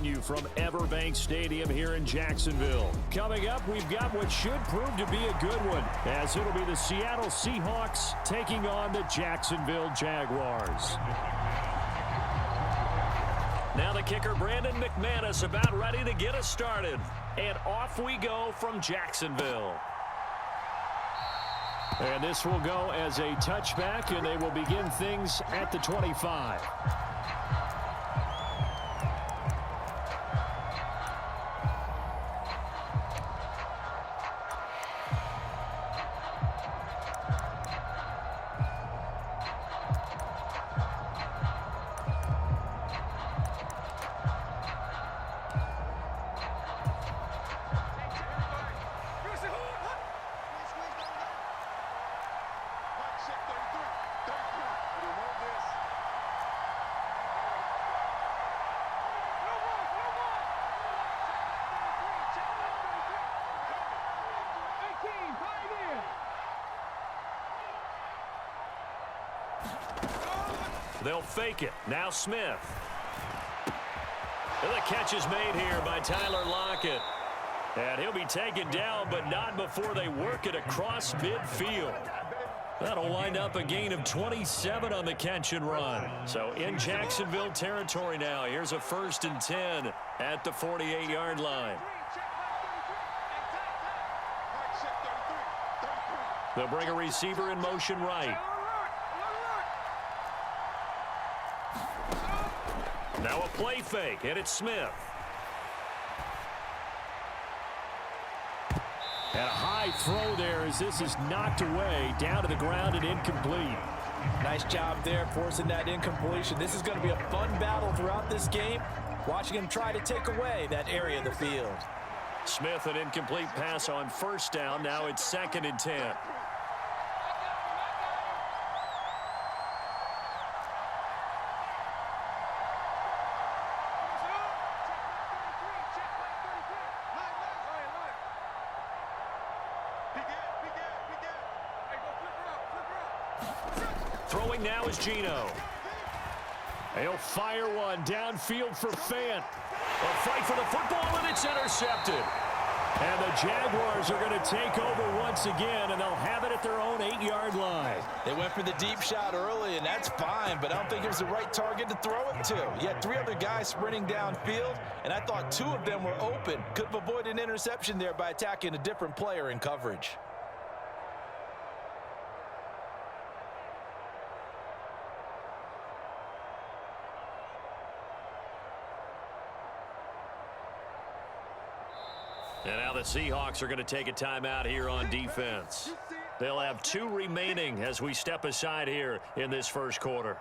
continue from Everbank Stadium here in Jacksonville. Coming up, we've got what should prove to be a good one, as it'll be the Seattle Seahawks taking on the Jacksonville Jaguars. Now the kicker, Brandon McManus, about ready to get us started. And off we go from Jacksonville. And this will go as a touchback, and they will begin things at the 25. They'll fake it. Now Smith. And the catch is made here by Tyler Lockett. And he'll be taken down, but not before they work it across midfield. That'll wind up a gain of 27 on the catch and run. So in Jacksonville territory now. Here's a 1st and 10 at the 48-yard line. They'll bring a receiver in motion right. Now a play fake, and it's Smith. And a high throw there as this is knocked away, down to the ground and incomplete. Nice job there forcing that incompletion. This is going to be a fun battle throughout this game, watching him try to take away that area of the field. Smith, an incomplete pass on 1st down. Now it's 2nd and 10. Throwing now is Geno. He'll fire one downfield for Fant. A fight for the football, and it's intercepted. And the Jaguars are going to take over once again, and they'll have it at their own 8-yard line. They went for the deep shot early, and that's fine, but I don't think it was the right target to throw it to. You had 3 other guys sprinting downfield, and I thought 2 of them were open. Could have avoided an interception there by attacking a different player in coverage. And now the Seahawks are going to take a timeout here on defense. They'll have 2 remaining as we step aside here in this first quarter.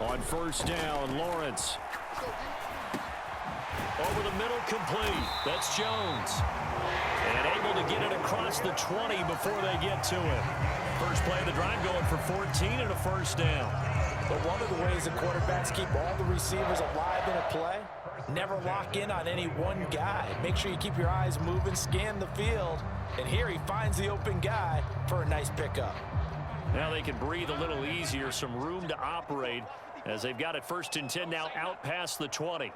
On 1st down, Lawrence. Over the middle, complete. That's Jones. And able to get it across the 20 before they get to it. First play of the drive going for 14 and a 1st down. But one of the ways the quarterbacks keep all the receivers alive in a play, never lock in on any one guy. Make sure you keep your eyes moving, scan the field. And here he finds the open guy for a nice pickup. Now they can breathe a little easier, some room to operate as they've got it 1st and 10 now out past the 20.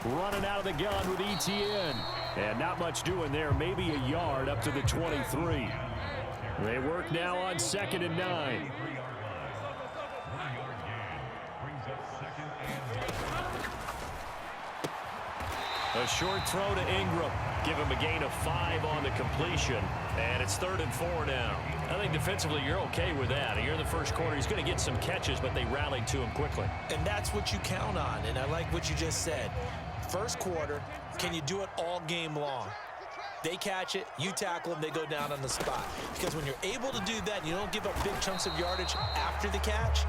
Running out of the gun with ETN. And not much doing there, maybe a yard up to the 23. They work now on 2nd and 9. A short throw to Ingram. Give him a gain of 5 on the completion. And it's 3rd and 4 now. I think defensively you're okay with that. Here in the first quarter, he's going to get some catches, but they rallied to him quickly. And that's what you count on, and I like what you just said. First quarter, can you do it all game long? They catch it, you tackle them, they go down on the spot. Because when you're able to do that and you don't give up big chunks of yardage after the catch,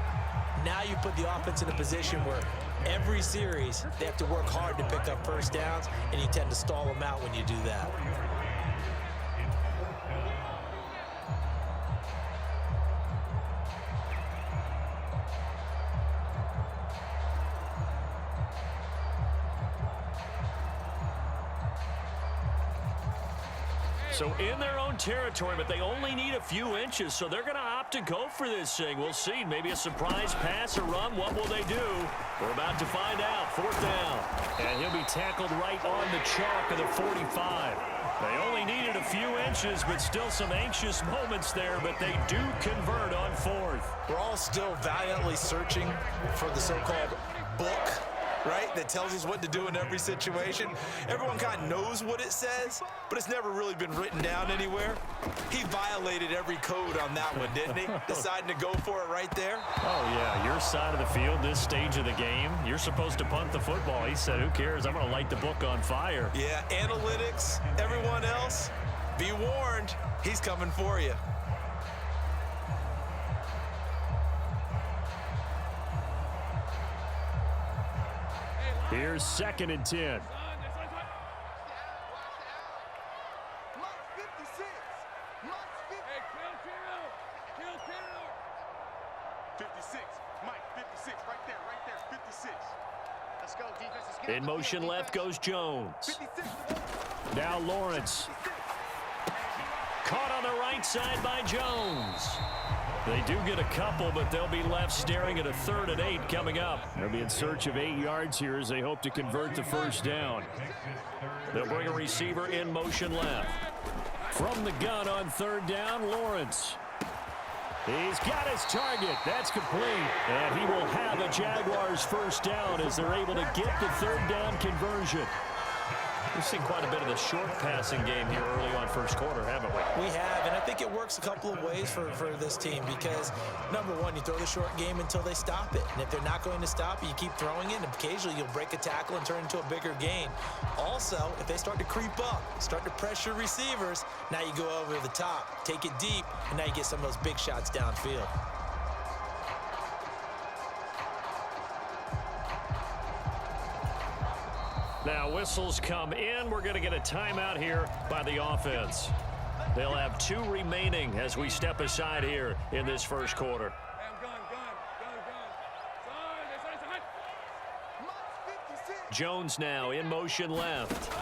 now you put the offense in a position where every series they have to work hard to pick up 1st downs, and you tend to stall them out when you do that. So in their own territory, but they only need a few inches, so they're going to opt to go for this thing. We'll see. Maybe a surprise pass or run. What will they do? We're about to find out. 4th down. And he'll be tackled right on the chalk of the 45. They only needed a few inches, but still some anxious moments there, but they do convert on 4th. We're all still valiantly searching for the so-called book, right, that tells us what to do in every situation. Everyone kind of knows what it says, but it's never really been written down anywhere. He violated every code on that one, didn't he? Deciding to go for it right there. Oh, yeah, your side of the field, this stage of the game, you're supposed to punt the football. He said, who cares? I'm going to light the book on fire. Yeah, analytics, everyone else, be warned, he's coming for you. Here's 2nd and 10. In motion left goes Jones. Now Lawrence. Caught on the right side by Jones. They do get a couple, but they'll be left staring at a 3rd and 8 coming up. They'll be in search of 8 yards here as they hope to convert the 1st down. They'll bring a receiver in motion left. From the gun on 3rd down, Lawrence. He's got his target. That's complete. And he will have a Jaguars 1st down as they're able to get the 3rd down conversion. We've seen quite a bit of the short passing game here early on 1st quarter, haven't we? We have, and I think it works a couple of ways for this team because, number one, you throw the short game until they stop it. And if they're not going to stop it, you keep throwing it, and occasionally you'll break a tackle and turn into a bigger gain. Also, if they start to creep up, start to pressure receivers, now you go over the top, take it deep, and now you get some of those big shots downfield. Now whistles come in. We're going to get a timeout here by the offense. They'll have 2 remaining as we step aside here in this 1st quarter. Jones now in motion left.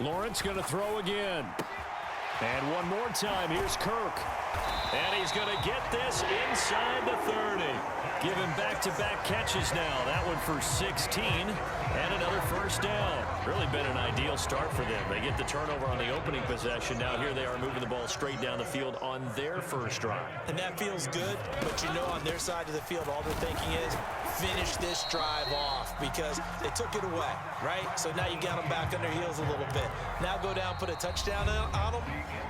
Lawrence going to throw again. And one more time. Here's Kirk. And he's going to get this inside the 30. Give him back-to-back catches now. That one for 16 and another 1st down. Really been an ideal start for them. They get the turnover on the opening possession. Now here they are moving the ball straight down the field on their 1st drive. And that feels good, but you know on their side of the field all they're thinking is finish this drive off because they took it away, right? So now you got them back on their heels a little bit. Now go down, put a touchdown on them.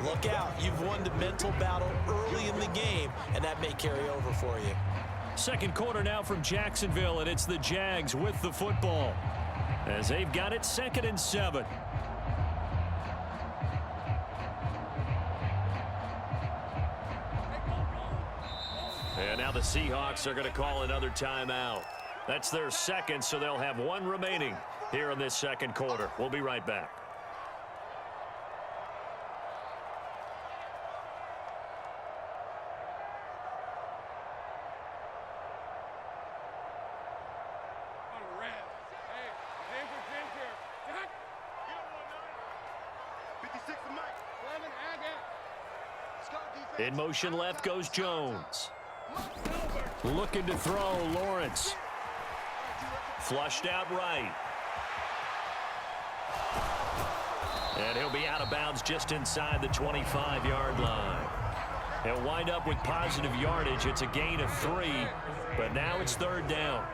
Look out. You've won the mental battle early in the game, and that may carry over for you. 2nd quarter now from Jacksonville, and it's the Jags with the football as they've got it 2nd and 7. And now the Seahawks are going to call another timeout. That's their 2nd, so they'll have 1 remaining here in this 2nd quarter. We'll be right back. In motion left goes Jones. Looking to throw, Lawrence. Flushed out right. And he'll be out of bounds just inside the 25-yard line. He'll wind up with positive yardage. It's a gain of 3, but now it's 3rd down.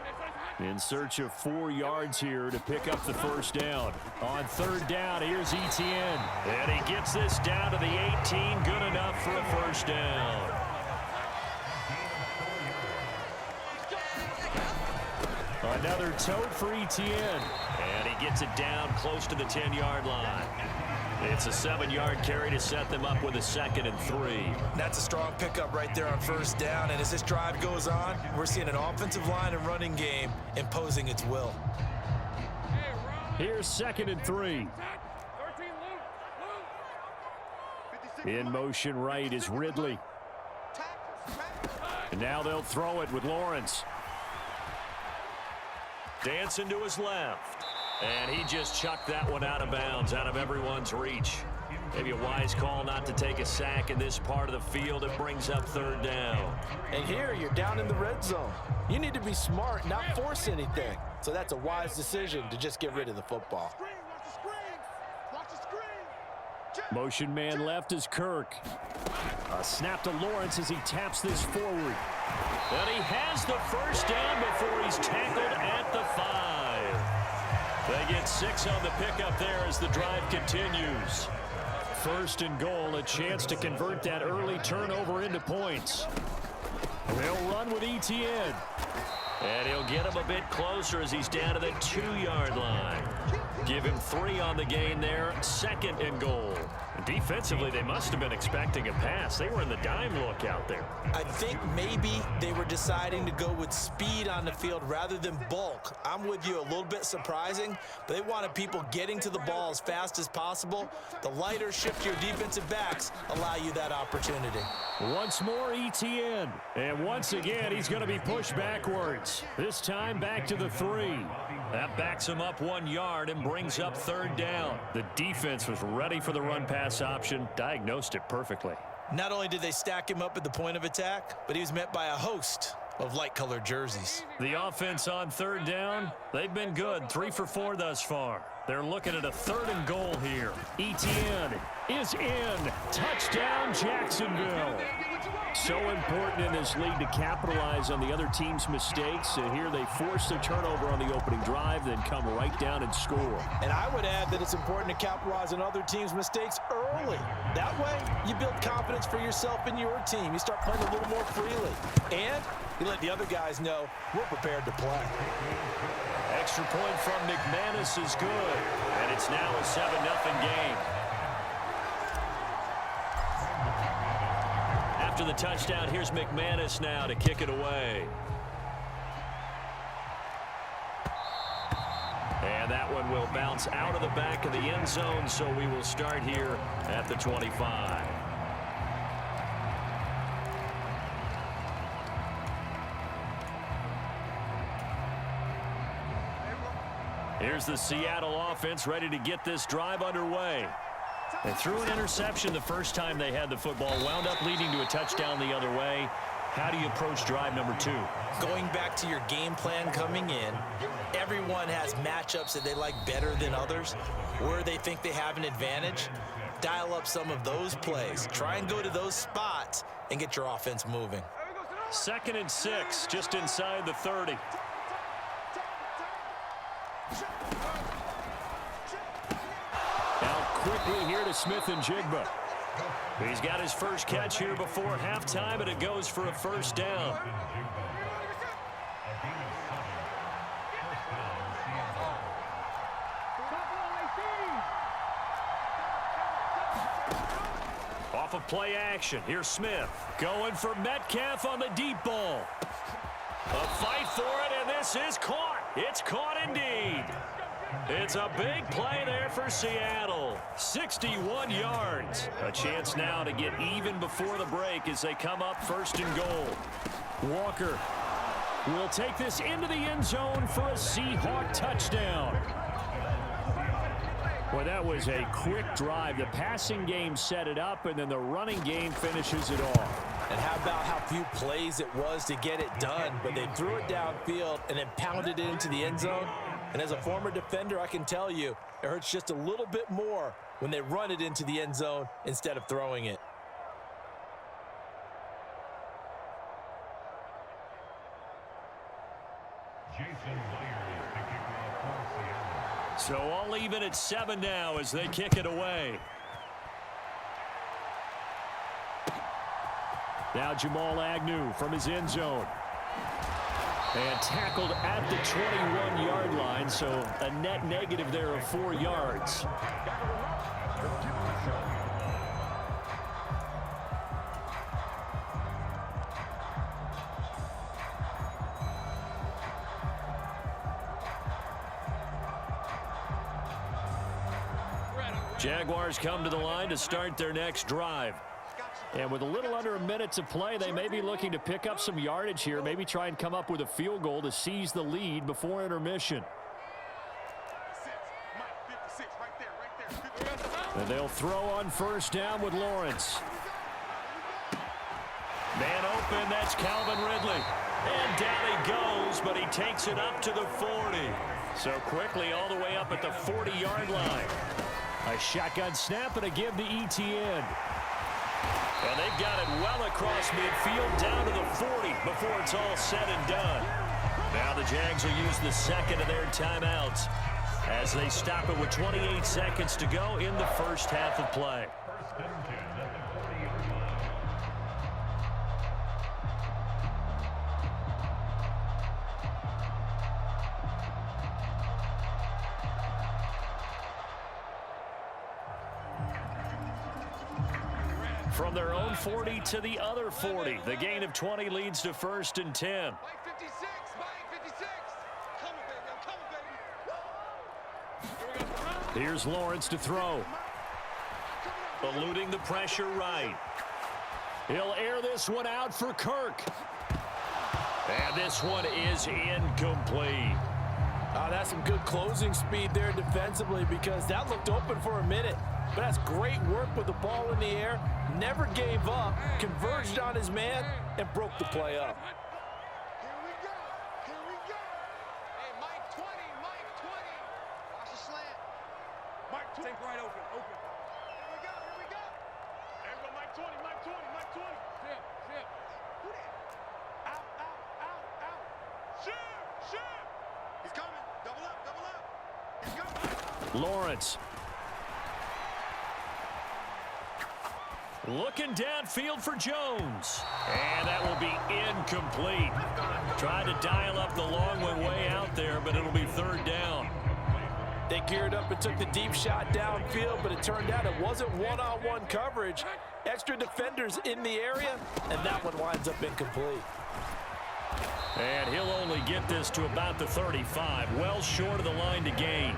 In search of 4 yards here to pick up the 1st down. On 3rd down, here's Etienne. And he gets this down to the 18. Good enough for a 1st down. Another tote for Etienne. And he gets it down close to the 10-yard line. It's a 7-yard carry to set them up with a 2nd and 3. That's a strong pickup right there on 1st down. And as this drive goes on, we're seeing an offensive line and running game imposing its will. Here's 2nd and 3. In motion right is Ridley. And now they'll throw it with Lawrence. Dancing to his left. And he just chucked that one out of bounds, out of everyone's reach. Maybe a wise call not to take a sack in this part of the field. It brings up third down. And here you're down in the red zone. You need to be smart, not force anything. So that's a wise decision to just get rid of the football. Motion man left is Kirk. A snap to Lawrence as he taps this forward. And he has the first down before he's tackled at the 5. They get 6 on the pickup there as the drive continues. First and goal, a chance to convert that early turnover into points. They'll run with Etienne. And he'll get him a bit closer as he's down to the 2-yard line. Give him 3 on the gain there. Second and goal. Defensively, they must have been expecting a pass. They were in the dime look out there. I think maybe they were deciding to go with speed on the field rather than bulk. I'm with you, a little bit surprising. But they wanted people getting to the ball as fast as possible. The lighter, shiftier defensive backs allow you that opportunity. Once more, Etienne. And once again, he's going to be pushed backwards. This time back to the 3. That backs him up 1 yard and brings up third down. The defense was ready for the run-pass option, diagnosed it perfectly. Not only did they stack him up at the point of attack, but he was met by a host of light-colored jerseys. The offense on third down, they've been good. 3 for 4 thus far. They're looking at a third and goal here. Etienne is in. Touchdown, Jacksonville. So important in this league to capitalize on the other team's mistakes. Here they force the turnover on the opening drive, then come right down and score. And I would add that it's important to capitalize on other teams' mistakes early. That way, you build confidence for yourself and your team. You start playing a little more freely. And you let the other guys know we're prepared to play. Extra point from McManus is good. And it's now a 7-0 game. After the touchdown, here's McManus now to kick it away. And that one will bounce out of the back of the end zone, so we will start here at the 25. Here's the Seattle offense ready to get this drive underway. They threw an interception the first time they had the football, wound up leading to a touchdown the other way. How do you approach drive number 2? Going back to your game plan coming in, everyone has matchups that they like better than others, where they think they have an advantage. Dial up some of those plays. Try and go to those spots and get your offense moving. 2nd and 6, just inside the 30. Now quickly here to Smith and Jigba. He's got his first catch here before halftime, and it goes for a first down. Off of play action, here's Smith. Going for Metcalf on the deep ball. A fight for it, and this is caught. It's caught indeed. It's a big play there for Seattle. 61 yards. A chance now to get even before the break as they come up 1st and goal. Walker will take this into the end zone for a Seahawk touchdown. Boy, that was a quick drive. The passing game set it up, and then the running game finishes it off. And how about how few plays it was to get it done, but they threw it downfield and then pounded it into the end zone. And as a former defender, I can tell you, it hurts just a little bit more when they run it into the end zone instead of throwing it. So all even at 7 now as they kick it away. Now Jamal Agnew from his end zone. And tackled at the 21-yard line, so a net negative there of 4 yards. Jaguars come to the line to start their next drive. And with a little under a minute to play, they may be looking to pick up some yardage here, maybe try and come up with a field goal to seize the lead before intermission. And they'll throw on first down with Lawrence. Man open, that's Calvin Ridley. And down he goes, but he takes it up to the 40. So quickly all the way up at the 40-yard line. A shotgun snap and a give to Etienne. And they've got it well across midfield down to the 40 before it's all said and done. Now the Jags will use the second of their timeouts as they stop it with 28 seconds to go in the first half of play. From their own 40 to the other 40. The gain of 20 leads to 1st and 10. Mike 56, Mike 56. Come on, baby, come on, baby. Here's Lawrence to throw. Eluding the pressure right. He'll air this one out for Kirk. And this one is incomplete. Oh, that's some good closing speed there defensively because that looked open for a minute. But that's great work with the ball in the air. Never gave up, converged on his man, and broke the play up. Here we go. Here we go. Hey, Mike 20, Mike 20. Watch the slant. Mike 20. Take right open, open. Here we go, here we go. There we go, Mike 20, Mike 20, Mike 20. Zip, zip. Who that? Out, out, out, out. Shoot, shoot. He's coming. Double up, double up. He's coming. Lawrence. Looking downfield for Jones. And that will be incomplete. Tried to dial up the long way out there, but it'll be third down. They geared up and took the deep shot downfield, but it turned out it wasn't one-on-one coverage. Extra defenders in the area, and that one winds up incomplete. And he'll only get this to about the 35, well short of the line to gain.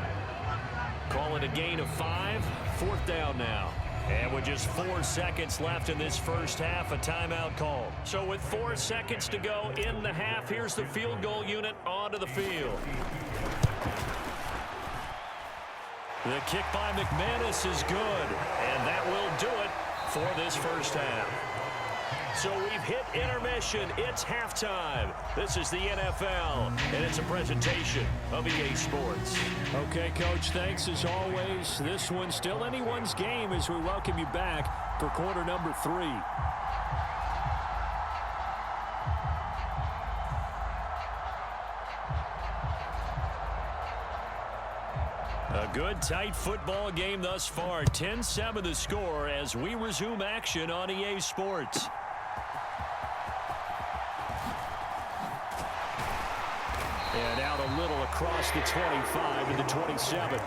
Call it a gain of 5, 4th down now. And with just 4 seconds left in this first half, a timeout call. So with 4 seconds to go in the half, here's the field goal unit onto the field. The kick by McManus is good, and that will do it for this first half. So we've hit intermission. It's halftime. This is the NFL, and it's a presentation of EA Sports. Okay, Coach, thanks as always. This one's still anyone's game as we welcome you back for quarter number 3. A good, tight football game thus far. 10-7 the score as we resume action on EA Sports. And out a little across the 25 to the 27.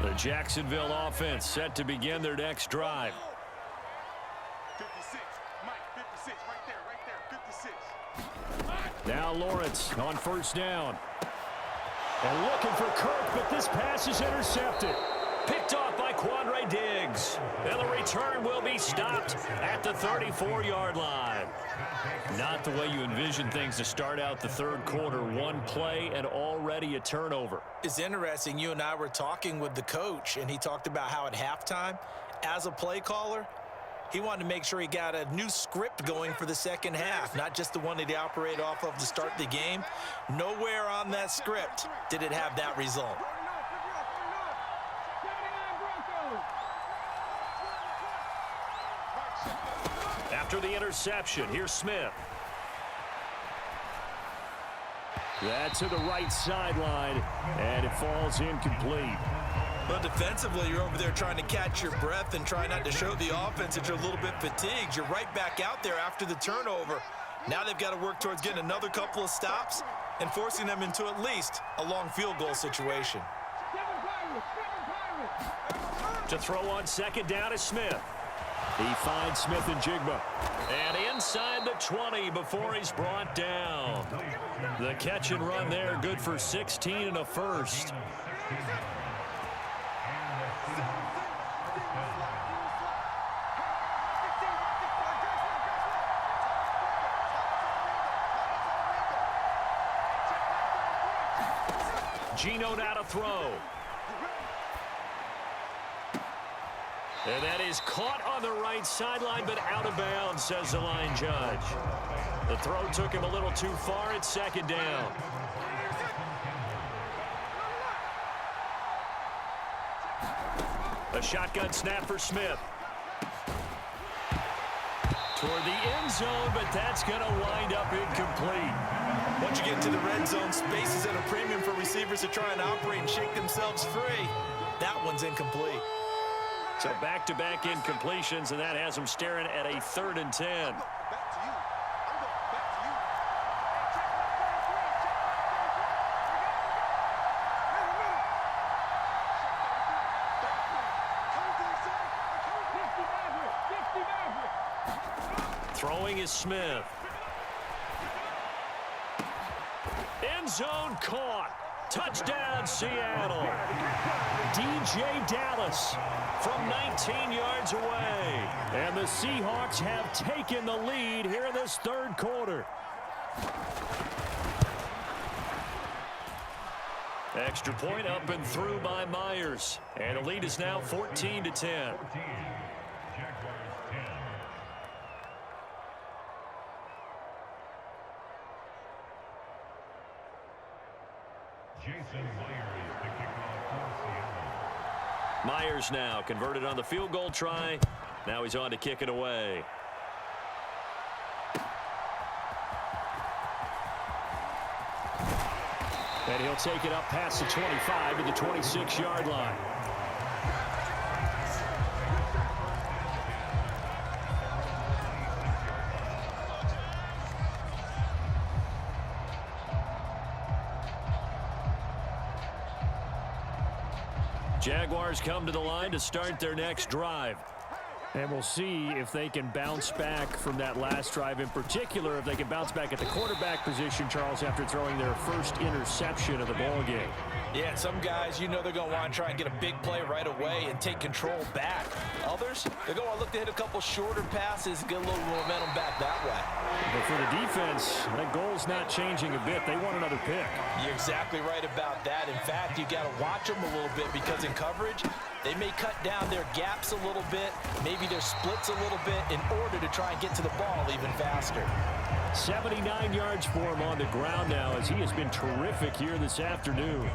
The Jacksonville offense set to begin their next drive. 56, Mike 56, right there, 56. Now Lawrence on first down. And looking for Kirk, but this pass is intercepted. Picked off by Quandre Diggs. And the return will be stopped at the 34-yard line. Not the way you envision things to start out the third quarter. One play and already a turnover. It's interesting. You and I were talking with the coach, and he talked about how at halftime, as a play caller, he wanted to make sure he got a new script going for the second half, not just the one that he operated off of to start the game. Nowhere on that script did it have that result. After the interception, here's Smith. That's to the right sideline, and it falls incomplete. But defensively, you're over there trying to catch your breath and try not to show the offense that you're a little bit fatigued. You're right back out there after the turnover. Now they've got to work towards getting another couple of stops and forcing them into at least a long field goal situation. To throw on second down is Smith. He finds Smith and Jigba. And inside the 20 before he's brought down. The catch and run there, good for 16 and a first. Gino now to throw. And that is caught on the right sideline, but out of bounds, says the line judge. The throw took him a little too far. It's second down. A shotgun snap for Smith. Toward the end zone, but that's going to wind up incomplete. Once you get into the red zone, space is at a premium for receivers to try and operate and shake themselves free. That one's incomplete. So back-to-back incompletions, and that has them staring at a 3rd and 10. Throwing is Smith. End zone caught. Touchdown, Seattle. DJ Dallas from 19 yards away. And the Seahawks have taken the lead here in this 3rd quarter. Extra point up and through by Myers. And the lead is now 14-10. Myers now converted on the field goal try. Now he's on to kick it away. And he'll take it up past the 25 to the 26-yard line. Jaguars come to the line to start their next drive. And we'll see if they can bounce back from that last drive. In particular, if they can bounce back at the quarterback position, Charles, after throwing their first interception of the ball game. Yeah, some guys, you know they're going to want to try and get a big play right away and take control back. Others, they're going to look to hit a couple shorter passes and get a little momentum back that way. But for the defense, that goal's not changing a bit. They want another pick. You're exactly right about that. In fact, you got to watch them a little bit because in coverage, they may cut down their gaps a little bit, maybe their splits a little bit in order to try and get to the ball even faster. 79 yards for him on the ground now as he has been terrific here this afternoon.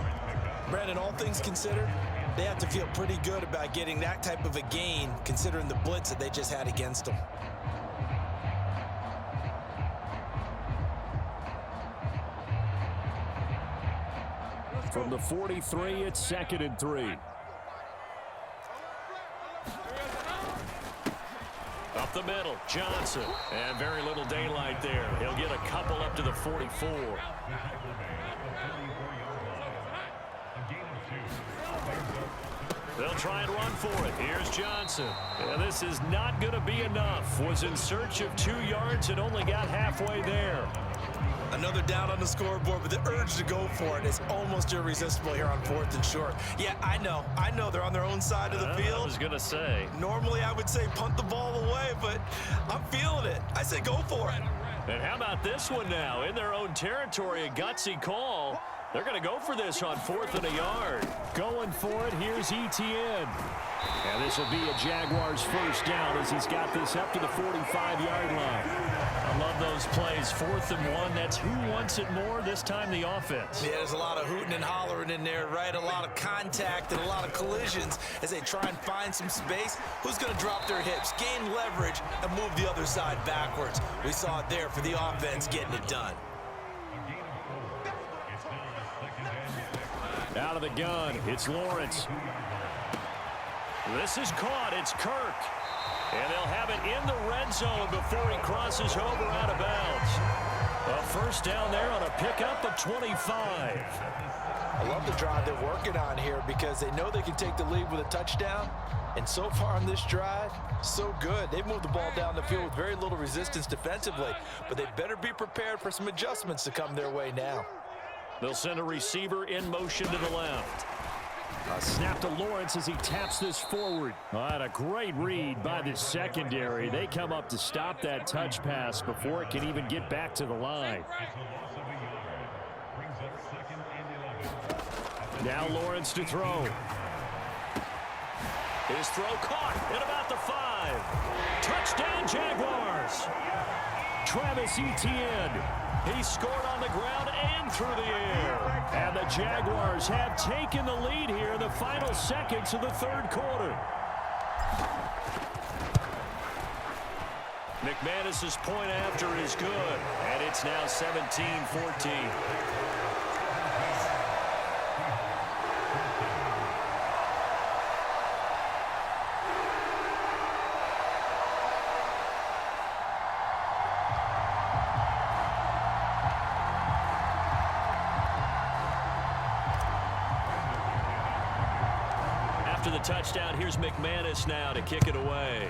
Brandon, all things considered, they have to feel pretty good about getting that type of a gain considering the blitz that they just had against them. From the 43, it's 2nd and 3. Up the middle, Johnson. And very little daylight there. He'll get a couple up to the 44. They'll try and run for it. Here's Johnson. And this is not going to be enough. Was in search of 2 yards and only got halfway there. Another down on the scoreboard, but the urge to go for it is almost irresistible here on 4th and short. Yeah, I know they're on their own side of the field. I was going to say. Normally I would say punt the ball away, but I'm feeling it. I say go for it. And how about this one now? In their own territory, a gutsy call. They're going to go for this on 4th and a yard. Going for it, here's Etienne. And this will be a Jaguars first down as he's got this up to the 45-yard line. I love those plays. 4th and 1. That's who wants it more, this time the offense. Yeah, there's a lot of hooting and hollering in there, right? A lot of contact and a lot of collisions as they try and find some space. Who's going to drop their hips, gain leverage, and move the other side backwards? We saw it there for the offense getting it done. Out of the gun, it's Lawrence. This is caught. It's Kirk. And they'll have it in the red zone before he crosses over out of bounds. A first down there on a pickup of 25. I love the drive they're working on here because they know they can take the lead with a touchdown. And so far on this drive, so good. They've moved the ball down the field with very little resistance defensively, but they better be prepared for some adjustments to come their way now. They'll send a receiver in motion to the left. A snap to Lawrence as he taps this forward. A great read by the secondary. They come up to stop that touch pass before it can even get back to the line. Now Lawrence to throw. His throw caught at about the 5. Touchdown Jaguars. Travis Etienne. He scored on the ground and through the air. And the Jaguars have taken the lead here in the final seconds of the third quarter. McManus's point after is good. And it's now 17-14. After the touchdown, here's McManus now to kick it away.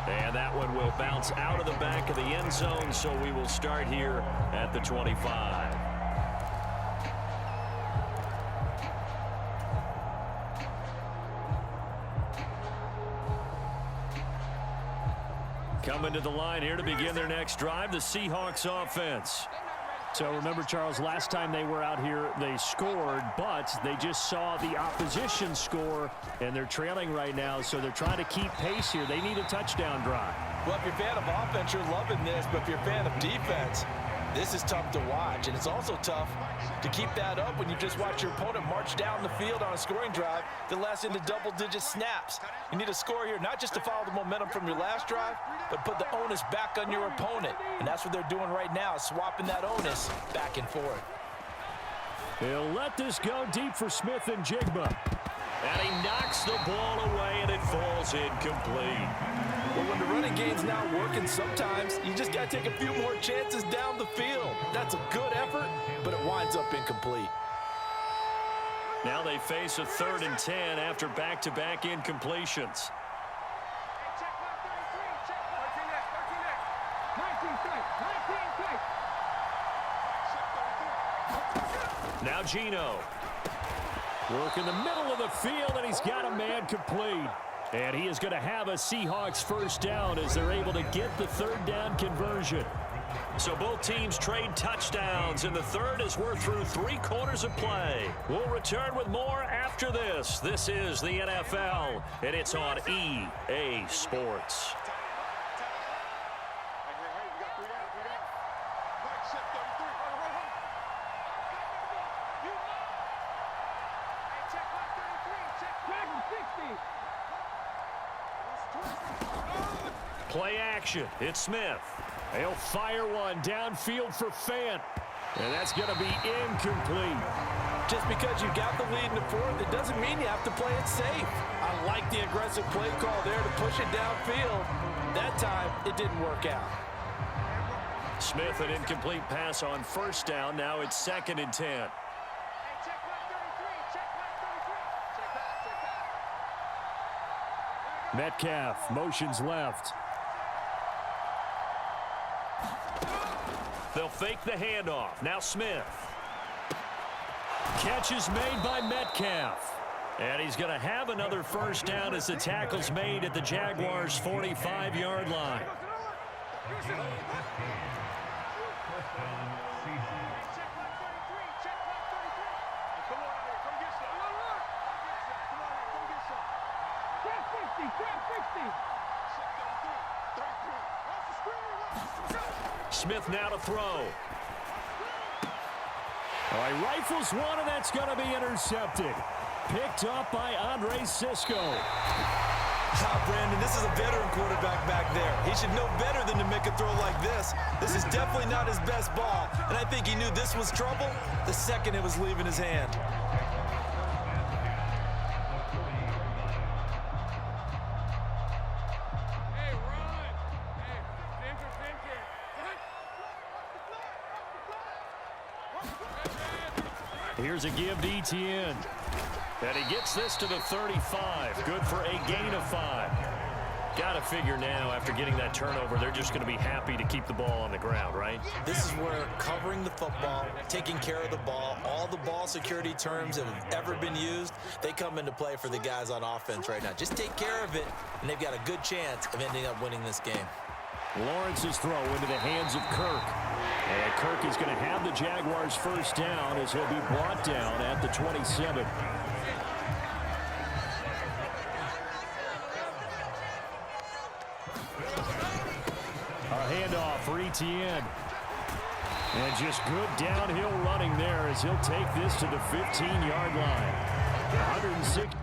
And that one will bounce out of the back of the end zone, so we will start here at the 25. Coming to the line here to begin their next drive, the Seahawks offense. So remember, Charles, last time they were out here, they scored, but they just saw the opposition score, and they're trailing right now, so they're trying to keep pace here. They need a touchdown drive. Well, if you're a fan of offense, you're loving this, but if you're a fan of defense, this is tough to watch, and it's also tough to keep that up when you just watch your opponent march down the field on a scoring drive that lasts into double-digit snaps. You need a score here, not just to follow the momentum from your last drive, but put the onus back on your opponent. And that's what they're doing right now, swapping that onus back and forth. He'll let this go deep for Smith and Jigba. And he knocks the ball away, and it falls incomplete. Well, when the running game's not working, sometimes you just got to take a few more chances down the field. That's a good effort, but it winds up incomplete. Now they face a 3rd and 10 after back-to-back incompletions. Now Gino. Work in the middle of the field, and he's got a man complete. And he is going to have a Seahawks first down as they're able to get the 3rd down conversion. So both teams trade touchdowns in the third as we're through 3 quarters of play. We'll return with more after this. This is the NFL, and it's on EA Sports. Play action. It's Smith. He'll fire one downfield for Fant. And that's going to be incomplete. Just because you got the lead in the fourth, it doesn't mean you have to play it safe. I like the aggressive play call there to push it downfield. That time, it didn't work out. Smith, an incomplete pass on first down. Now it's 2nd and 10. Metcalf motions left. They'll fake the handoff. Now Smith. Catch is made by Metcalf. And he's going to have another first down as the tackle's made at the Jaguars' 45-yard line. Smith now to throw. He rifles one, and that's going to be intercepted. Picked up by Andre Cisco. Brandon, this is a veteran quarterback back there. He should know better than to make a throw like this. This is definitely not his best ball, and I think he knew this was trouble the second it was leaving his hand. Here's a give to Etienne. And he gets this to the 35. Good for a gain of 5. Got to figure now, after getting that turnover, they're just going to be happy to keep the ball on the ground, right? This is where covering the football, taking care of the ball, all the ball security terms that have ever been used, they come into play for the guys on offense right now. Just take care of it, and they've got a good chance of ending up winning this game. Lawrence's throw into the hands of Kirk. And Kirk is going to have the Jaguars first down as he'll be brought down at the 27. A handoff for Etienne. And just good downhill running there as he'll take this to the 15-yard line. 106.